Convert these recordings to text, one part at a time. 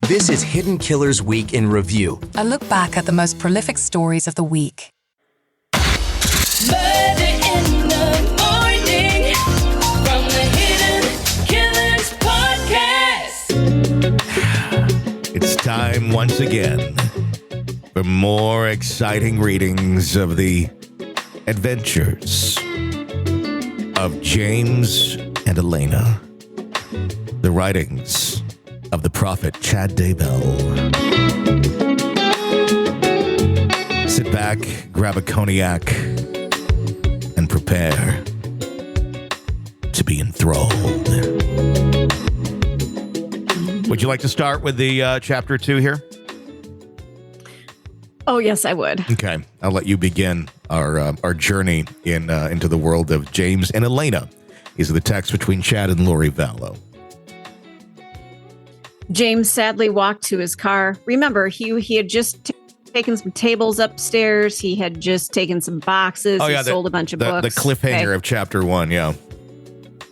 This is Hidden Killers Week in Review. A look back at the most prolific stories of the week. Murder in the morning from the Hidden Killers podcast. It's time once again for more exciting readings of the adventures of James and Elena. The writings of the prophet Chad Daybell. Sit back, grab a cognac, and prepare to be enthralled. Would you like to start with the chapter 2 here? Oh, yes, I would. Okay, I'll let you begin our journey into the world of James and Elena. These are the texts between Chad and Lori Vallow. James sadly walked to his car. Remember, he had just taken some tables upstairs. He had just taken some boxes. Oh, yeah, he sold a bunch of books. The cliffhanger of chapter 1, yeah.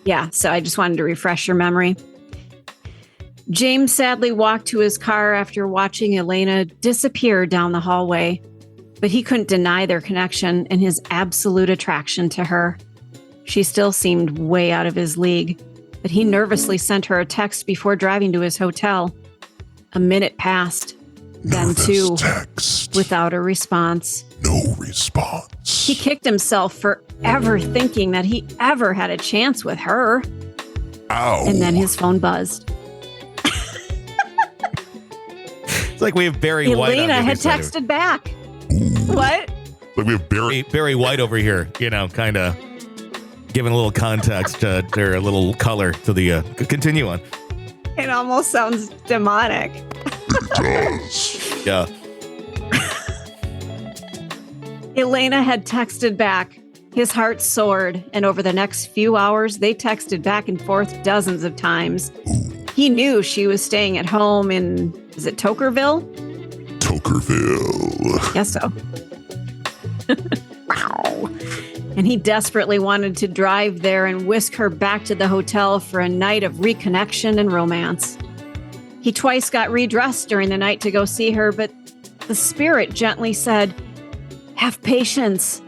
Yeah, so I just wanted to refresh your memory. James sadly walked to his car after watching Elena disappear down the hallway, but he couldn't deny their connection and his absolute attraction to her. She still seemed way out of his league, but he nervously sent her a text before driving to his hotel. A minute passed, then two, without a response. No response. He kicked himself for ever thinking that he ever had a chance with her. Ow. And then his phone buzzed. It's like we have Barry White. Elena had texted back. Ooh. What? Like we have Barry White over here, kind of giving a little context or a little color to the. Continue on. It almost sounds demonic. It does. Yeah. Elena had texted back. His heart soared, and over the next few hours, they texted back and forth dozens of times. Ooh. He knew she was staying at home in, is it Tokerville? Tokerville. Guess so. Wow. And he desperately wanted to drive there and whisk her back to the hotel for a night of reconnection and romance. He twice got redressed during the night to go see her, but the spirit gently said, "Have patience.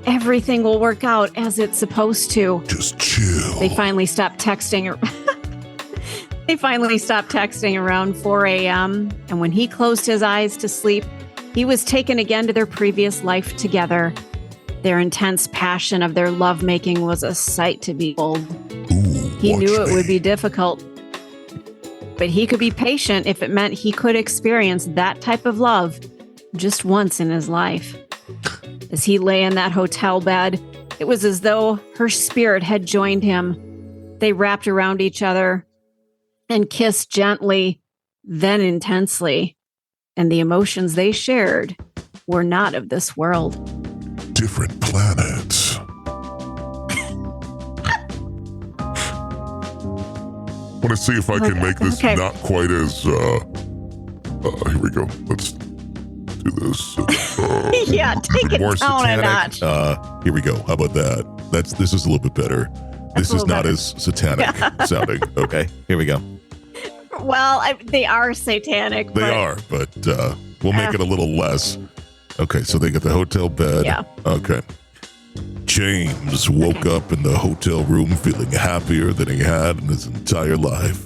Everything will work out as it's supposed to." Just chill. They finally stopped texting around 4 a.m. And when he closed his eyes to sleep, he was taken again to their previous life together. Their intense passion of their lovemaking was a sight to behold. Ooh, He knew it would be difficult, but he could be patient if it meant he could experience that type of love just once in his life. As he lay in that hotel bed, it was as though her spirit had joined him. They wrapped around each other and kissed gently, then intensely. And the emotions they shared were not of this world. Different planets. Want to see if I can make this not quite as, here we go. Let's do this. Yeah, take it more down a satanic. notch. Here we go. How about that? This is a little bit better. This is not as satanic sounding. Okay, here we go. Well, they are satanic. They are, but we'll make it a little less. Okay, so they got the hotel bed. Yeah. Okay. James woke up in the hotel room feeling happier than he had in his entire life.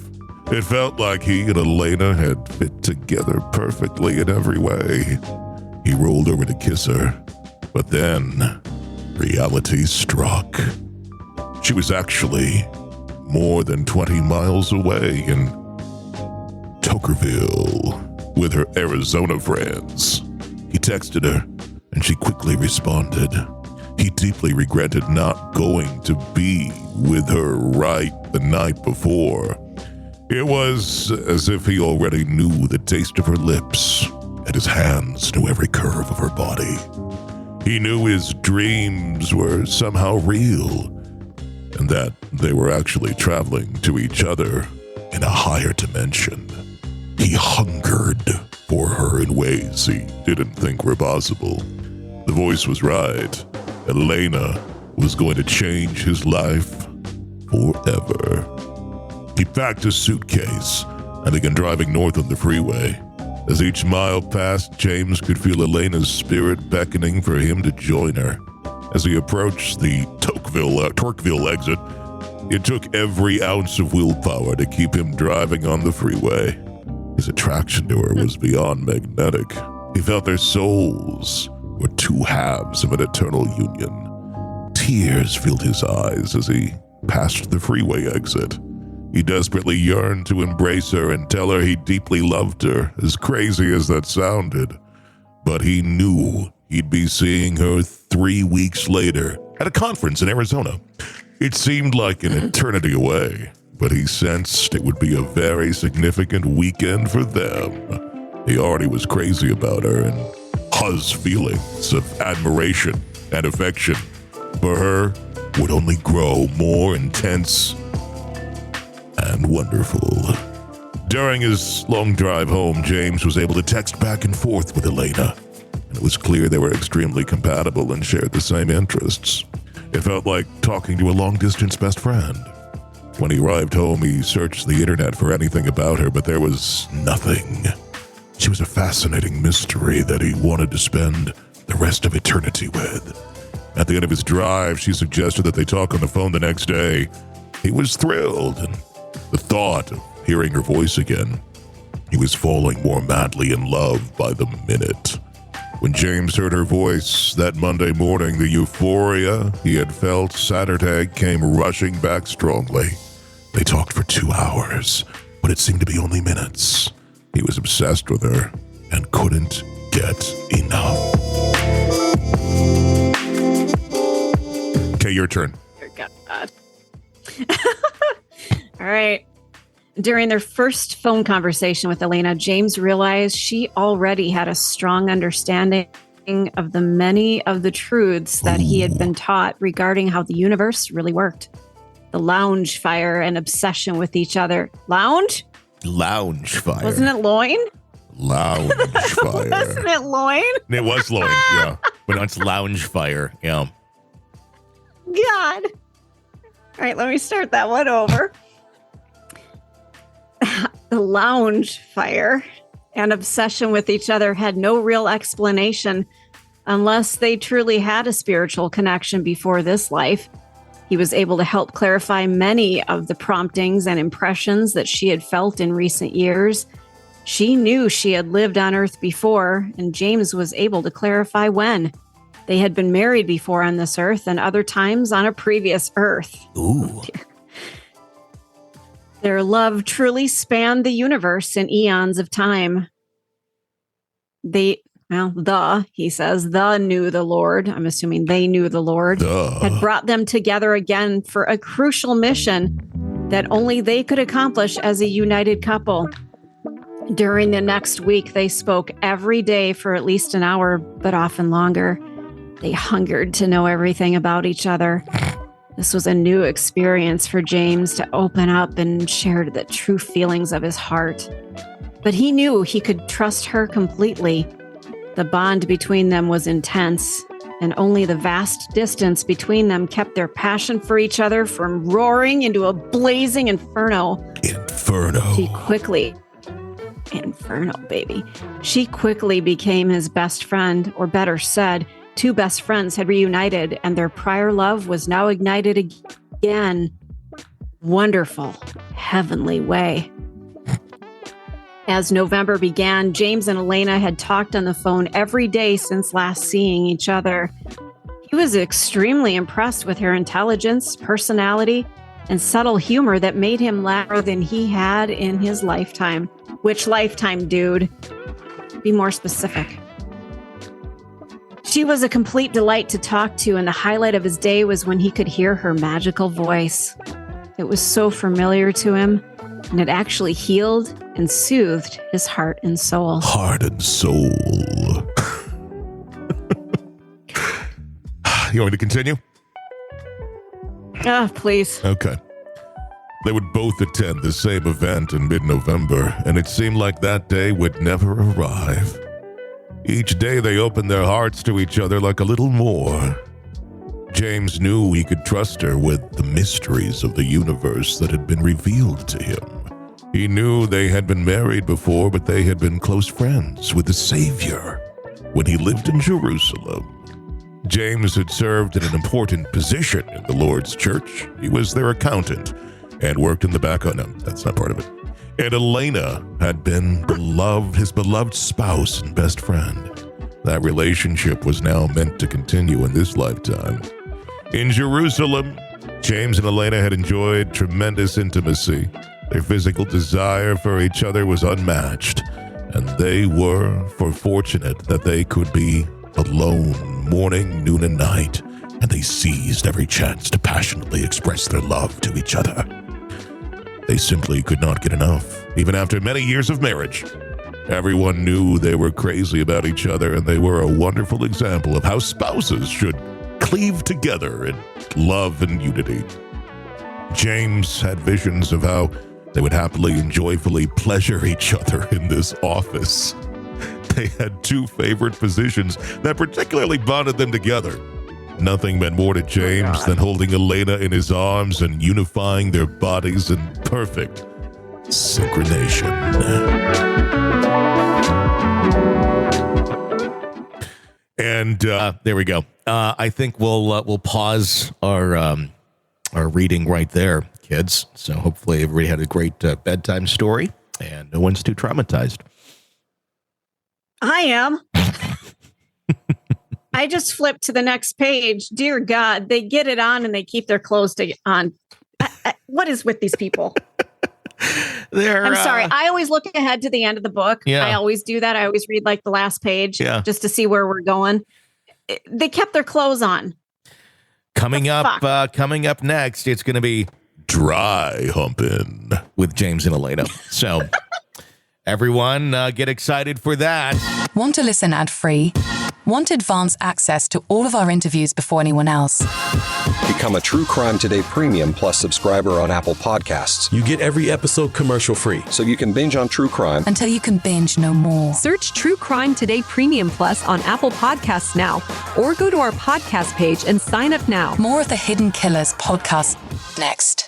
It felt like he and Elena had fit together perfectly in every way. He rolled over to kiss her, but then reality struck. She was actually more than 20 miles away in Tokerville with her Arizona friends. He texted her, and she quickly responded. He deeply regretted not going to be with her right the night before. It was as if he already knew the taste of her lips, and his hands knew every curve of her body. He knew his dreams were somehow real, and that they were actually traveling to each other in a higher dimension. He hungered for her in ways he didn't think were possible. The voice was right. Elena was going to change his life forever. He packed his suitcase and began driving north on the freeway. As each mile passed, James could feel Elena's spirit beckoning for him to join her. As he approached the Torqueville exit, it took every ounce of willpower to keep him driving on the freeway. His attraction to her was beyond magnetic. He felt their souls were two halves of an eternal union. Tears filled his eyes as he passed the freeway exit. He desperately yearned to embrace her and tell her he deeply loved her, as crazy as that sounded. But he knew he'd be seeing her 3 weeks later at a conference in Arizona. It seemed like an eternity away, but he sensed it would be a very significant weekend for them. He already was crazy about her, and his feelings of admiration and affection for her would only grow more intense and wonderful. During his long drive home, James was able to text back and forth with Elena, and it was clear they were extremely compatible and shared the same interests. It felt like talking to a long-distance best friend. When he arrived home, he searched the internet for anything about her, but there was nothing. She was a fascinating mystery that he wanted to spend the rest of eternity with. At the end of his drive, she suggested that they talk on the phone the next day. He was thrilled, and the thought of hearing her voice again, he was falling more madly in love by the minute. When James heard her voice that Monday morning, the euphoria he had felt Saturday came rushing back strongly. They talked for 2 hours, but it seemed to be only minutes. He was obsessed with her and couldn't get enough. Okay, your turn. Dear God. All right. During their first phone conversation with Elena, James realized she already had a strong understanding of the many of the truths that he had been taught regarding how the universe really worked. The lounge fire and obsession with each other. Lounge? Lounge fire. Wasn't it loin? Lounge fire. Wasn't it loin? It was loin, yeah. But now it's lounge fire, yeah. God. All right, let me start that one over. The lounge fire and obsession with each other had no real explanation unless they truly had a spiritual connection before this life. He was able to help clarify many of the promptings and impressions that she had felt in recent years. She knew she had lived on Earth before, and James was able to clarify when. They had been married before on this Earth and other times on a previous Earth. Ooh. Their love truly spanned the universe in eons of time. He says, knew the Lord. I'm assuming they knew the Lord. Had brought them together again for a crucial mission that only they could accomplish as a united couple. During the next week, they spoke every day for at least an hour, but often longer. They hungered to know everything about each other. This was a new experience for James to open up and share the true feelings of his heart. But he knew he could trust her completely. The bond between them was intense, and only the vast distance between them kept their passion for each other from roaring into a blazing inferno. Inferno, baby. She quickly became his best friend, or better said, two best friends had reunited, and their prior love was now ignited again. Wonderful, heavenly way. As November began, James and Elena had talked on the phone every day since last seeing each other. He was extremely impressed with her intelligence, personality, and subtle humor that made him laugh more than he had in his lifetime. Which lifetime, dude? Be more specific. She was a complete delight to talk to, and the highlight of his day was when he could hear her magical voice. It was so familiar to him, and it actually healed and soothed his heart and soul. Heart and soul. You want me to continue? Please. Okay. They would both attend the same event in mid-November, and it seemed like that day would never arrive. Each day they opened their hearts to each other like a little more. James knew he could trust her with the mysteries of the universe that had been revealed to him. He knew they had been married before, but they had been close friends with the Savior when he lived in Jerusalem. James had served in an important position in the Lord's church. He was their accountant and worked in the back. Oh, no, that's not part of it. And Elena had been his beloved spouse and best friend. That relationship was now meant to continue in this lifetime. In Jerusalem, James and Elena had enjoyed tremendous intimacy. Their physical desire for each other was unmatched, and they were fortunate that they could be alone morning, noon, and night, and they seized every chance to passionately express their love to each other. They simply could not get enough, even after many years of marriage. Everyone knew they were crazy about each other, and they were a wonderful example of how spouses should cleave together in love and unity. James had visions of how they would happily and joyfully pleasure each other in this office. They had two favorite positions that particularly bonded them together. Nothing meant more to James than holding Elena in his arms and unifying their bodies in perfect synchronization. And there we go. I think we'll pause our reading right there, kids. So hopefully everybody had a great bedtime story and no one's too traumatized. I am. I just flipped to the next page. Dear God, they get it on and they keep their clothes on. What is with these people? I'm sorry. I always look ahead to the end of the book. Yeah. I always do that. I always read like the last page just to see where we're going. They kept their clothes on. Coming up next, it's going to be dry humping with James and Elena. So everyone get excited for that. Want to listen ad-free? Want advanced access to all of our interviews before anyone else? Become a True Crime Today Premium Plus subscriber on Apple Podcasts. You get every episode commercial-free. So you can binge on True Crime Until you can binge no more. Search True Crime Today Premium Plus on Apple Podcasts now, or go to our podcast page and sign up now. More of the Hidden Killers podcast next.